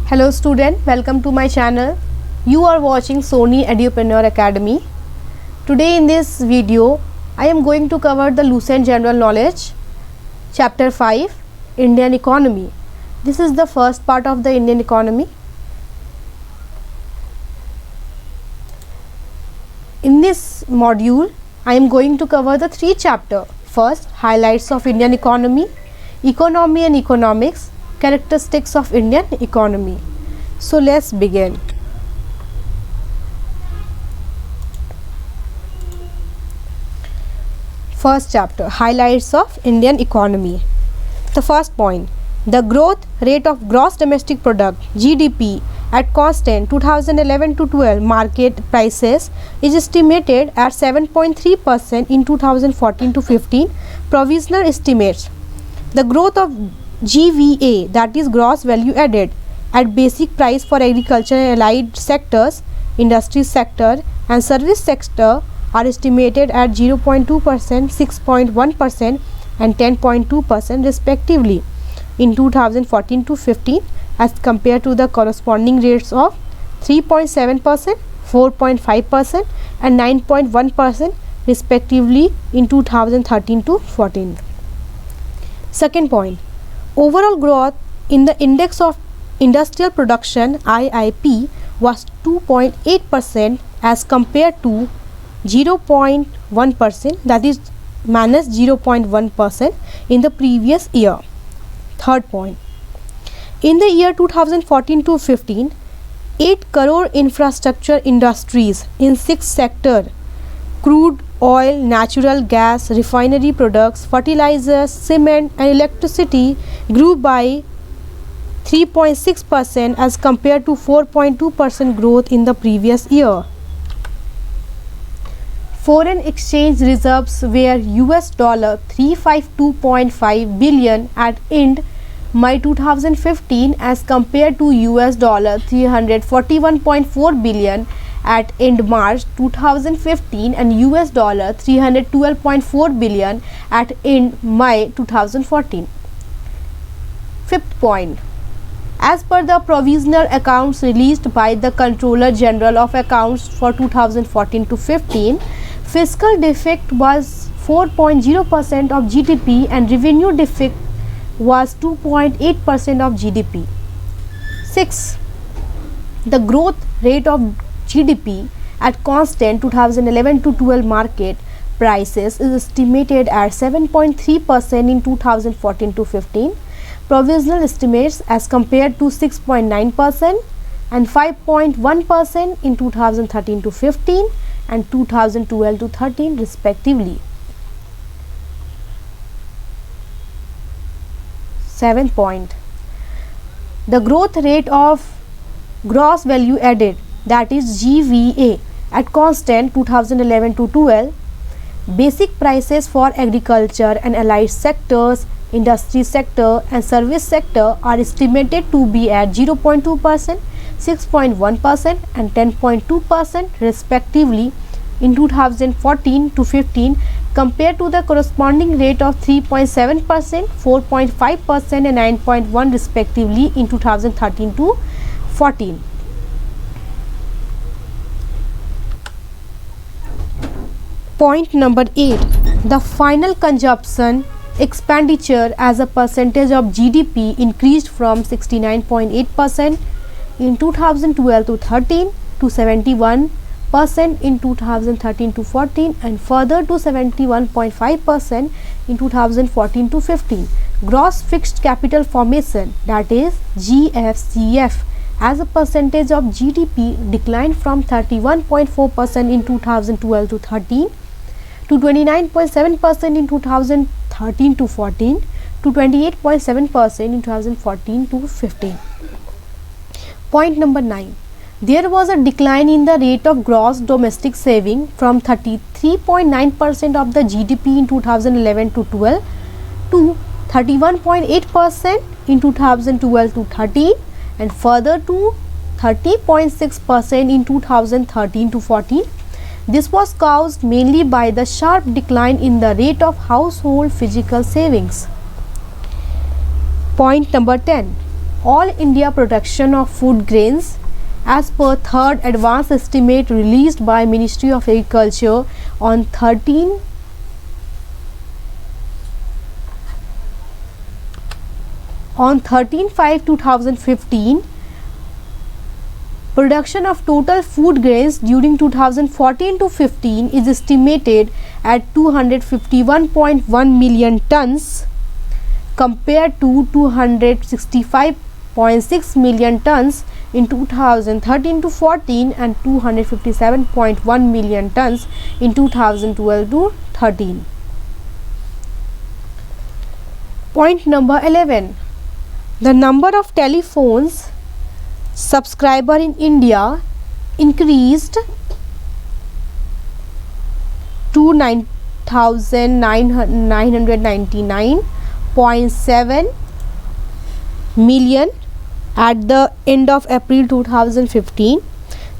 Hello student, welcome to my channel. You are watching Sony Edupreneur Academy. Today in this video, I am going to cover the Lucent General Knowledge, Chapter 5, Indian Economy. This is the first part of the Indian economy. In this module, I am going to cover the three chapters. First, highlights of Indian economy, economy and economics, characteristics of Indian economy. So let's begin. First chapter, highlights of Indian economy. The first point, the growth rate of gross domestic product GDP at constant 2011 to 12 market prices is estimated at 7.3% in 2014 to 15 provisional estimates. The growth of GVA, that is gross value added, at basic price for agriculture and allied sectors, industry sector and service sector are estimated at 0.2%, 6.1% and 10.2% respectively in 2014 to 15 as compared to the corresponding rates of 3.7%, 4.5% and 9.1% respectively in 2013 to 14. Second point, overall growth in the index of industrial production IIP was 2.8% as compared to 0.1%, that is minus 0.1% in the previous year. Third point, in the year 2014 to 15, 8 crore infrastructure industries in 6 sectors, crude oil, natural gas, refinery products, fertilizers, cement and electricity grew by 3.6% as compared to 4.2% growth in the previous year. Foreign exchange reserves were US $352.5 billion at end May 2015 as compared to US $341.4 billion at end March 2015 and US $312.4 billion at end May 2014. Fifth point, as per the provisional accounts released by the Controller General of Accounts for 2014 to 15, fiscal deficit was 4.0% of GDP and revenue deficit was 2.8% of GDP. 6. The growth rate of GDP at constant 2011 to 12 market prices is estimated at 7.3% in 2014 to 15. Provisional estimates as compared to 6.9% and 5.1% in 2013 to 15 and 2012 to 13 respectively. 7th point, the growth rate of gross value added, that is GVA, at constant 2011 to 12 basic prices for agriculture and allied sectors, industry sector and service sector are estimated to be at 0.2%, 6.1% and 10.2% respectively in 2014 to 15 compared to the corresponding rate of 3.7%, 4.5% and 9.1% respectively in 2013 to 14. Point number 8, the final consumption expenditure as a percentage of GDP increased from 69.8% in 2012 to 13 to 71% in 2013 to 14 and further to 71.5% in 2014 to 15. Gross fixed capital formation, that is GFCF, as a percentage of GDP declined from 31.4% in 2012 to 13 to 29.7% in 2013 to 14 to 28.7% in 2014 to 15. Point number 9. There was a decline in the rate of gross domestic saving from 33.9% of the GDP in 2011 to 12 to 31.8% in 2012 to 13 and further to 30.6% in 2013 to 14. This was caused mainly by the sharp decline in the rate of household physical savings. Point number 10. All India production of food grains as per third advance estimate released by Ministry of Agriculture on 13/5/2015. Production of total food grains during 2014 to 15 is estimated at 251.1 million tons compared to 265.6 million tons in 2013 to 14 and 257.1 million tons in 2012 to 13. Point number 11. The number of telephones subscriber in India increased to 9,999.7 million at the end of April 2015.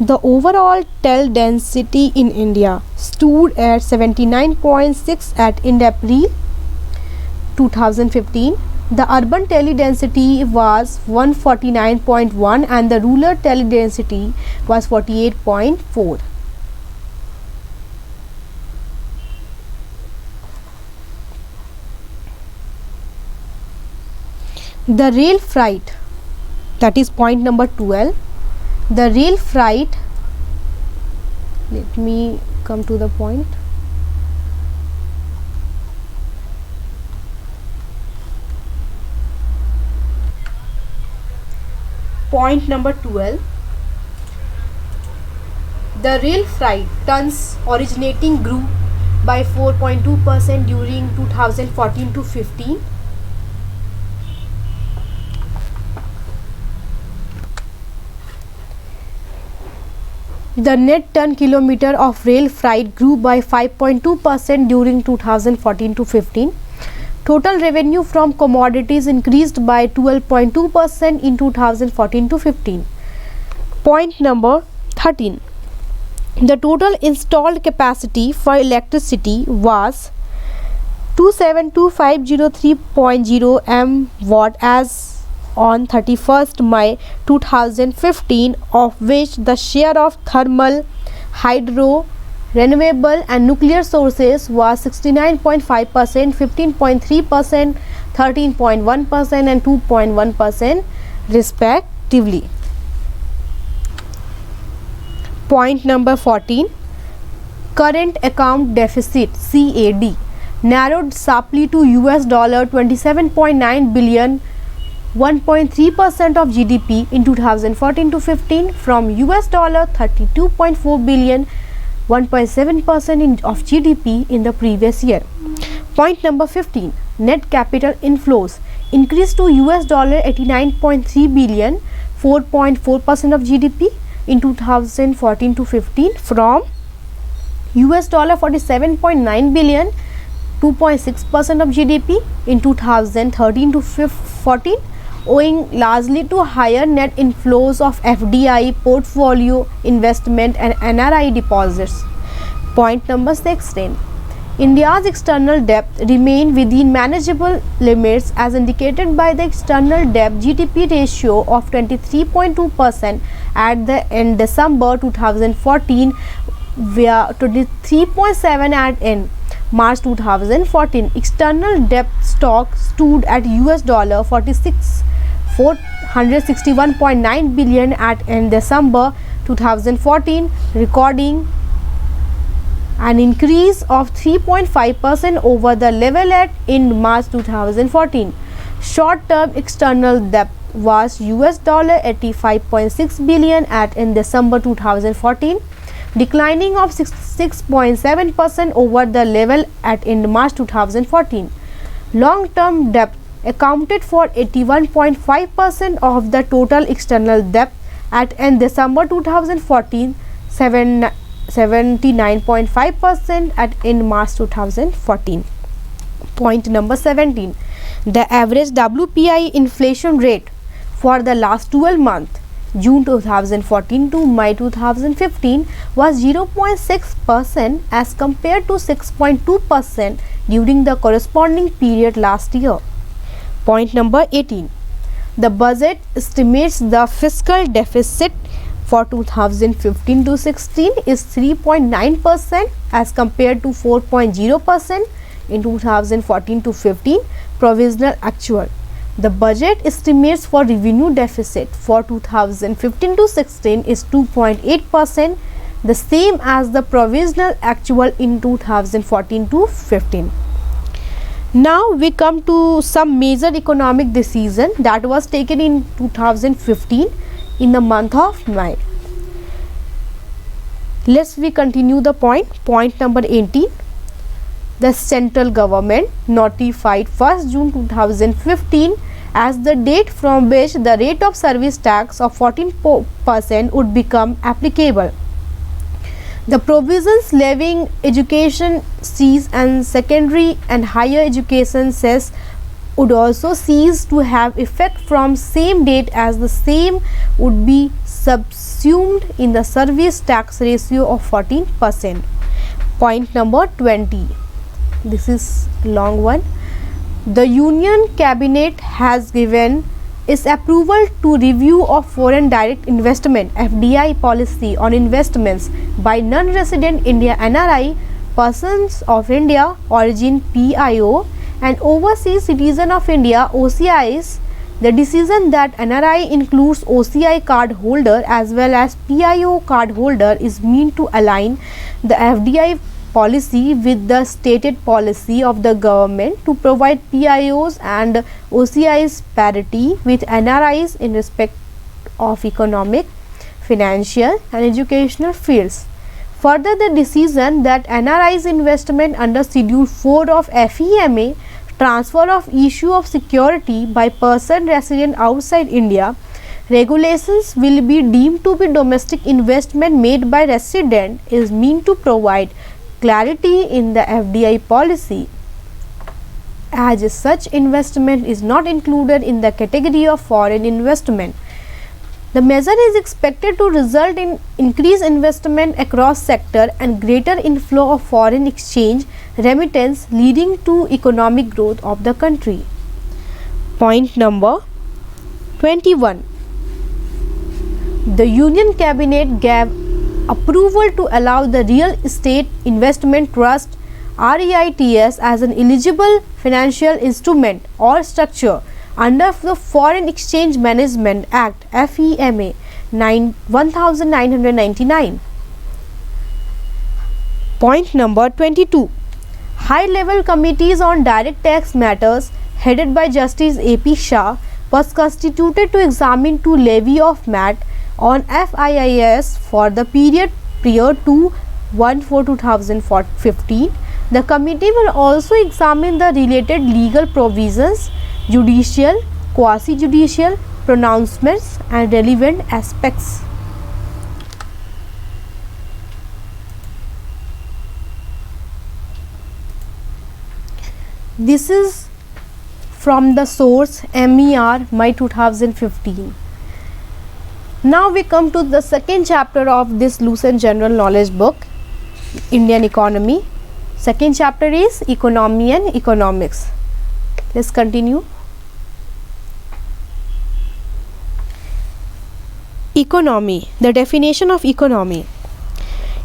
The overall tel density in India stood at 79.6 at end April 2015. The urban tele density was 149.1 and the rural tele density was 48.4. The rail freight, that is point number 12. The rail freight, let me come to the point. Point number 12. The rail freight tons originating grew by 4.2% during 2014 to 15. The net ton kilometer of rail freight grew by 5.2% during 2014 to 15. Total revenue from commodities increased by 12.2% in 2014 to 15. Point number 13. The total installed capacity for electricity was 272,503.0 MW as on 31st May 2015, of which the share of thermal, hydro, renewable and nuclear sources was 69.5%, 15.3%, 13.1% and 2.1% respectively. Point number 14. Current account deficit CAD narrowed sharply to $27.9 billion, 1.3% of GDP in 2014 to 15 from $32.4 billion, 1.7% of GDP in the previous year. Point number 15. Net capital inflows increased to $89.3 billion, 4.4% of GDP in 2014 to 15 from $47.9 billion, 2.6% of GDP in 2013 to 14, owing largely to higher net inflows of FDI, portfolio investment and NRI deposits. Point number 16. India's external debt remained within manageable limits as indicated by the external debt GDP ratio of 23.2% at the end December 2014 via 23.7 at end March 2014. External debt stock stood at $461.9 billion at end December 2014, recording an increase of 3.5% over the level at in March 2014. Short-term external debt was $85.6 billion at in December 2014, declining of 6.7% over the level at in March 2014. Long-term debt accounted for 81.5% of the total external debt at end December 2014, 79.5% at in March 2014. Point number 17. The average WPI inflation rate for the last 12 months, June 2014 to May 2015, was 0.6% as compared to 6.2% during the corresponding period last year. Point number 18. The budget estimates the fiscal deficit for 2015 to 16 is 3.9% as compared to 4.0% in 2014 to 15 provisional actual. The budget estimates for revenue deficit for 2015 to 16 is 2.8%, the same as the provisional actual in 2014 to 15. Now we come to some major economic decision that was taken in 2015 in the month of May. We continue the point number 18. The central government notified 1st June 2015 as the date from which the rate of service tax of 14% would become applicable. The provisions levying education cess and secondary and higher education cess would also cease to have effect from same date, as the same would be subsumed in the service tax ratio of 14%. Point number 20. This is long one. The Union Cabinet has given its approval to review of foreign direct investment (FDI) policy on investments by non-resident India (NRI) persons of India origin (PIO) and overseas citizen of India (OCIs). The decision that NRI includes OCI card holder as well as PIO card holder is meant to align the FDI policy with the stated policy of the government to provide PIOs and OCIs parity with NRIs in respect of economic, financial and educational fields. Further, the decision that NRIs investment under Schedule 4 of FEMA, transfer of issue of security by person resident outside India, regulations will be deemed to be domestic investment made by resident is meant to provide clarity in the FDI policy, as such investment is not included in the category of foreign investment. The measure is expected to result in increased investment across sector and greater inflow of foreign exchange remittance, leading to economic growth of the country. Point number 21. The Union Cabinet gave approval to allow the Real Estate Investment Trust (REITs) as an eligible financial instrument or structure under the Foreign Exchange Management Act (FEMA) 1999. Point number 22. High-level committees on direct tax matters headed by Justice A.P. Shah was constituted to examine to levy of MAT on FIIs for the period prior to 1/4/2015. The committee will also examine the related legal provisions, judicial, quasi-judicial pronouncements and relevant aspects. This is from the source MER May 2015. Now we come to the second chapter of this loose and general knowledge book, Indian economy. Second chapter is economy and economics. Let's continue. Economy. The definition of economy.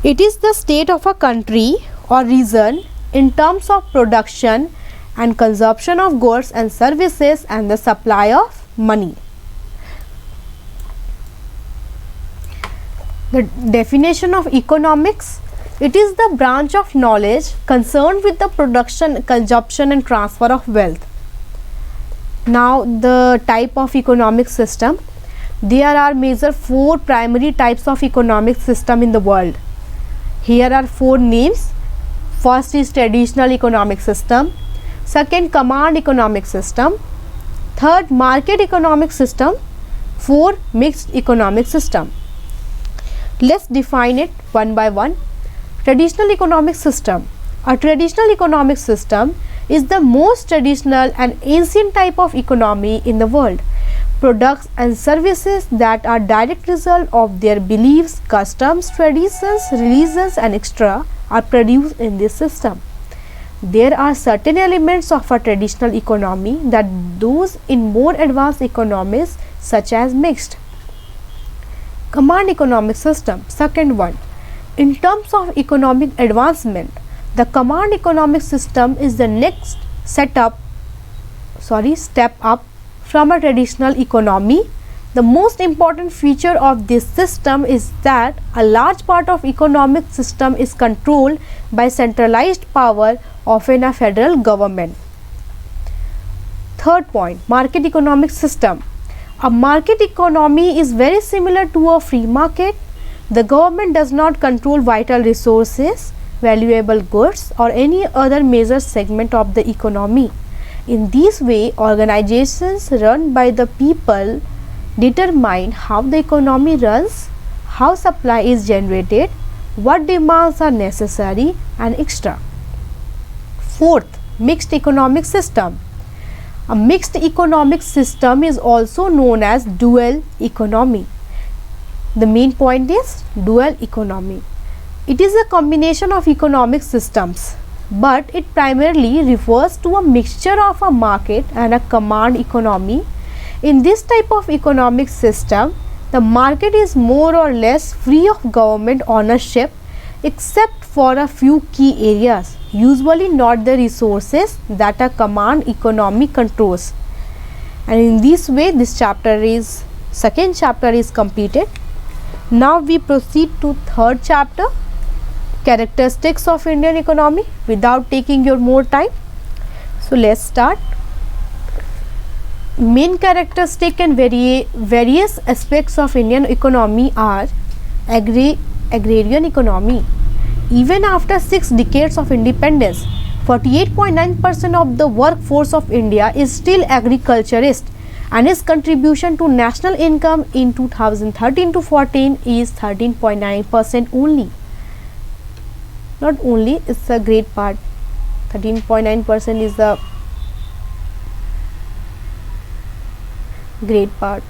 It is the state of a country or region in terms of production and consumption of goods and services and the supply of money. The definition of economics. It is the branch of knowledge concerned with the production, consumption and transfer of wealth. Now the type of economic system. There are major 4 primary types of economic system in the world. Here are 4 names. First is traditional economic system. Second, command economic system. Third, market economic system. 4, mixed economic system. Let's define it one by one. Traditional economic system. A traditional economic system is the most traditional and ancient type of economy in the world. Products and services that are direct result of their beliefs, customs, traditions, religions and etc. are produced in this system. There are certain elements of a traditional economy that those in more advanced economies such as mixed. Command economic system. Second one. In terms of economic advancement, the command economic system is the next step up from a traditional economy. The most important feature of this system is that a large part of economic system is controlled by centralized power, often a federal government. Third point, market economic system. A market economy is very similar to a free market. The government does not control vital resources, valuable goods, or any other major segment of the economy. In this way, organizations run by the people determine how the economy runs, how supply is generated, what demands are necessary and extra. Fourth, mixed economic system. A mixed economic system is also known as dual economy. The main point is dual economy. It is a combination of economic systems, but it primarily refers to a mixture of a market and a command economy. In this type of economic system, the market is more or less free of government ownership except for a few key areas, usually not the resources that a command economy controls. And in this way, second chapter is completed. Now we proceed to third chapter, characteristics of Indian economy, without taking your more time. So let's start. Main characteristic and various aspects of Indian economy are agrarian economy. Even after 6 decades of independence, 48.9% of the workforce of India is still agriculturist, and its contribution to national income in 2013 to 14 is 13.9% only. Not only, it's a great part. 13.9% is the great part.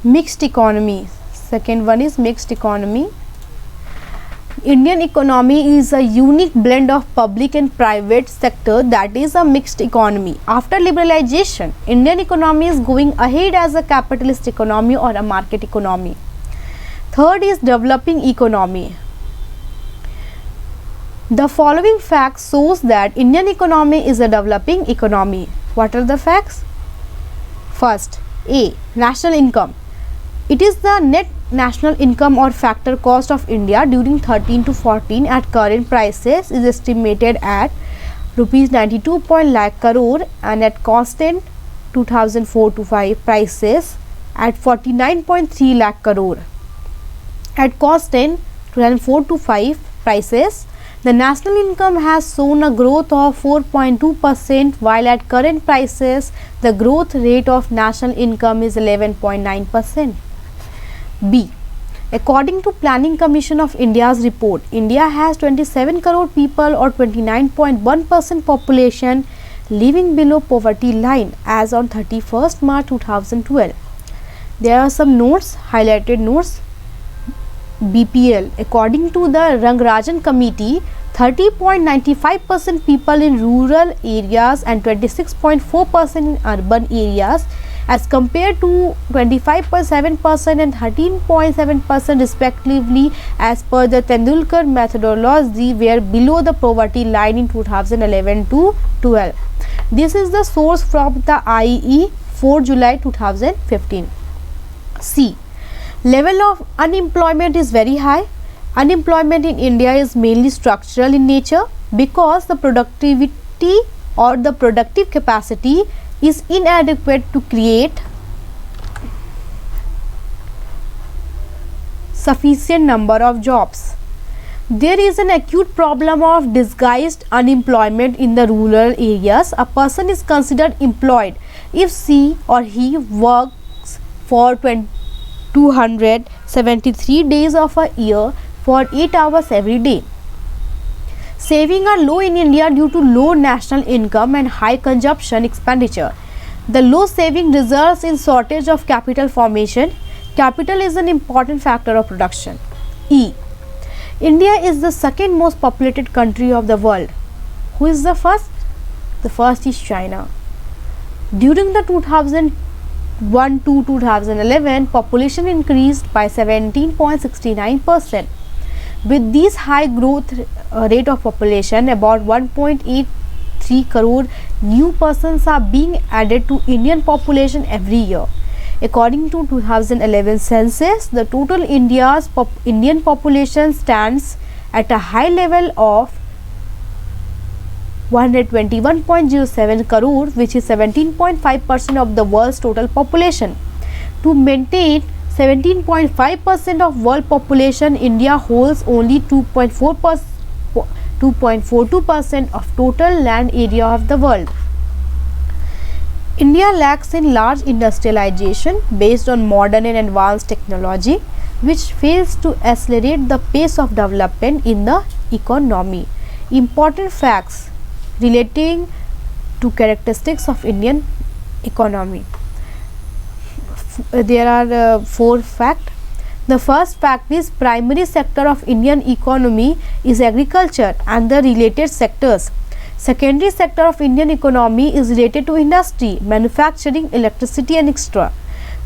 Mixed economy. Second one is mixed economy. Indian economy is a unique blend of public and private sector, that is a mixed economy. After liberalization, Indian economy is going ahead as a capitalist economy or a market economy. Third is developing economy. The following facts shows that Indian economy is a developing economy. What are the facts? First, A. National income. It is the net national income or factor cost of India during 13 to 14 at current prices is estimated at rupees 92 lakh crore, and at constant 2004 to 5 prices at 49.3 lakh crore. At constant 2004 to 5 prices, the national income has shown a growth of 4.2%, while at current prices, the growth rate of national income is 11.9%. B. According to Planning Commission of India's report, India has 27 crore people or 29.1% population living below poverty line as on 31st March 2012. There are some notes, highlighted notes. BPL. According to the Rangarajan Committee, 30.95% people in rural areas and 26.4% in urban areas, as compared to 25.7% and 13.7% respectively as per the Tendulkar methodology, were below the poverty line in 2011 to 12. This is the source from the IE 4 July 2015. C. Level of unemployment is very high. Unemployment in India is mainly structural in nature because the productivity or the productive capacity is inadequate to create sufficient number of jobs. There is an acute problem of disguised unemployment in the rural areas. A person is considered employed if she or he works for 273 days of a year for 8 hours every day. Savings are low in India due to low national income and high consumption expenditure. The low saving results in shortage of capital formation. Capital is an important factor of production. E. India is the second most populated country of the world. Who is the first? The first is China. During the 2001 to 2011, population increased by 17.69%. With this high growth rate of population, about 1.83 crore new persons are being added to Indian population every year. According to 2011 census, the total Indian population stands at a high level of 121.07 crore, which is 17.5% of the world's total population. To maintain 17.5% of world population, India holds only 2.42% of total land area of the world. India lacks in large industrialization based on modern and advanced technology, which fails to accelerate the pace of development in the economy. Important facts relating to characteristics of Indian economy. There are 4 facts. The first fact is primary sector of Indian economy is agriculture and the related sectors. Secondary sector of Indian economy is related to industry, manufacturing, electricity and extra.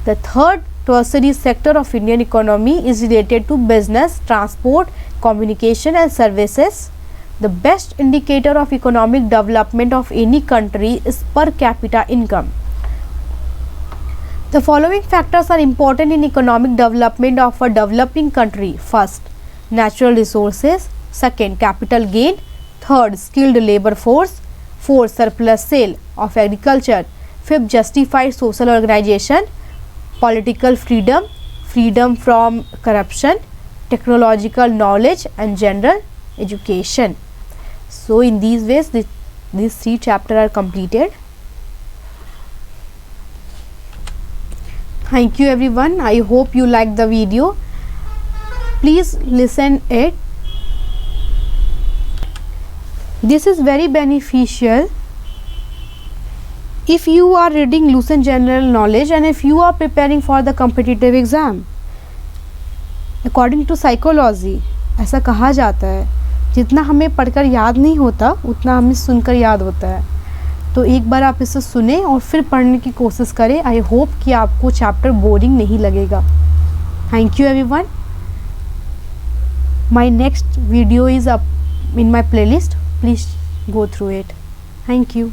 The third tertiary sector of Indian economy is related to business, transport, communication and services. The best indicator of economic development of any country is per capita income. The following factors are important in economic development of a developing country. First, natural resources. Second, capital gain. Third, skilled labor force. Fourth, surplus sale of agriculture. Fifth, justified social organization. Political freedom, freedom from corruption, technological knowledge and general education. So in these ways these 3 chapters are completed. Thank you everyone. I hope you liked the video. Please listen it. This is very beneficial if you are reading Lucent General Knowledge and if you are preparing for the competitive exam. According to psychology, ऐसा कहा जाता है जितना हमें पढ़कर याद नहीं होता उतना हमें सुनकर याद होता है. तो एक बार आप इसे सुने और फिर पढ़ने की कोशिश करें. आई होप कि आपको चैप्टर बोरिंग नहीं लगेगा. Thank you everyone. My next video is up in my playlist. Please go through it. Thank you.